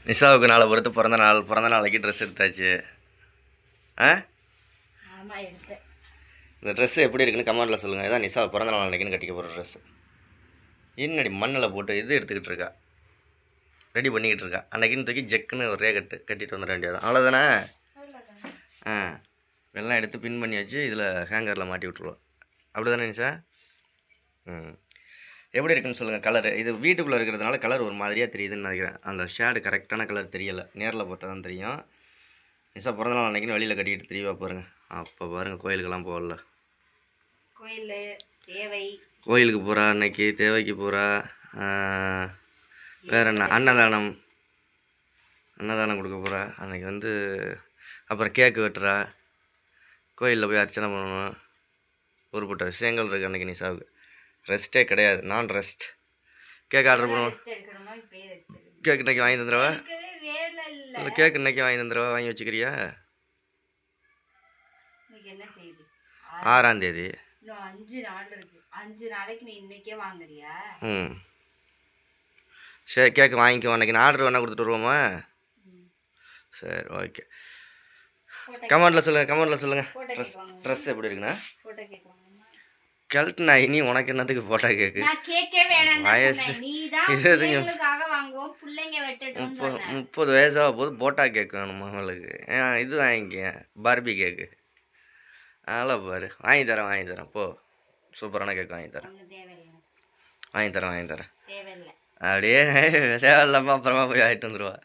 நிஷாவுக்கு நாளை பொறுத்து பிறந்த நாளைக்கு ட்ரெஸ் எடுத்தாச்சு. ஆ ஆமாம் எடுத்தேன். இந்த ட்ரெஸ்ஸு எப்படி இருக்குன்னு கமெண்டில் சொல்லுங்கள். இதான் நிஷா பிறந்த நாள் அன்றைக்கின்னு கட்டிக்க போகிற ட்ரெஸ்ஸு. என்னடி மண்ணில் போட்டு இது எடுத்துக்கிட்டு இருக்கா, ரெடி பண்ணிக்கிட்டு இருக்கா. அன்றைக்கின்னு தூக்கி ஜெக்குன்னு ஒரே கட்டிட்டு வந்துட வேண்டியதான், அவ்வளோதானே. ஆ வெள்ளம் எடுத்து பின் பண்ணி வச்சு இதில் ஹேங்கரில் மாட்டி விட்ருவோம். அப்படி தானே நிஷா? எப்படி இருக்குன்னு சொல்லுங்கள். கலரு இது வீட்டுக்குள்ளே இருக்கிறதுனால கலர் ஒரு மாதிரியாக தெரியுதுன்னு நினைக்கிறேன். அந்த ஷேடு கரெக்டான கலர் தெரியலை, நேரில் பார்த்தா தான் தெரியும். நிஷா பிறந்தநாள் அன்றைக்கின்னு வெளியில் கட்டிக்கிட்டு தெரியவா பாருங்கள். அப்போ பாருங்கள், கோயிலுக்கெல்லாம் போகல, கோயிலுக்கு போகிறா அன்னைக்கு, தேவைக்கு போகிறா. வேறு என்ன, அன்னதானம் கொடுக்க போகிறா அன்றைக்கி வந்து. அப்புறம் கேக்கு வெட்டுறா, கோயிலில் போய் அர்ச்சனை பண்ணணும். ஊருப்பட்ட விஷயங்கள் இருக்குது அன்றைக்கி நிஷாவுக்கு. ரெஸ்ட்டே கிடையாது, நான் ரெஸ்ட். கேக் ஆர்டர் பண்ணுவோம். கேக் இன்றைக்கி வாங்கி தந்துடுவா. இல்லை கேக் இன்றைக்கி வாங்கி தந்துடுவா, வாங்கி வச்சுக்கிறியா? 6ஆம் தேதி. 5 நாள் இருக்கு. 5 நாளைக்கு நீ இன்னைக்கே வாங்குறியா? சரி, கேக்கு வாங்கிக்கோ. அன்றைக்கி நான் ஆர்டர் வேணால் கொடுத்துட்டு வருவோமா? சரி, ஓகே. கமெண்டில் சொல்லுங்கள். ட்ரெஸ் எப்படி இருக்குண்ணா? கெல்ட்னா இனி உனக்கு என்னத்துக்கு போட்டா கேக்கு? வயசு 30 வயசாக போது போட்டா கேக்கு வேணும் மகளுக்கு. இது வாங்கிக்க, பார்பி கேக்கு. அதெல்லாம் பாரு, வாங்கி தரேன் போ. சூப்பரான கேக் வாங்கி தரேன். அப்படியே தேவையில்லாமல் அப்புறமா போய் ஆகிட்டு வந்துடுவா.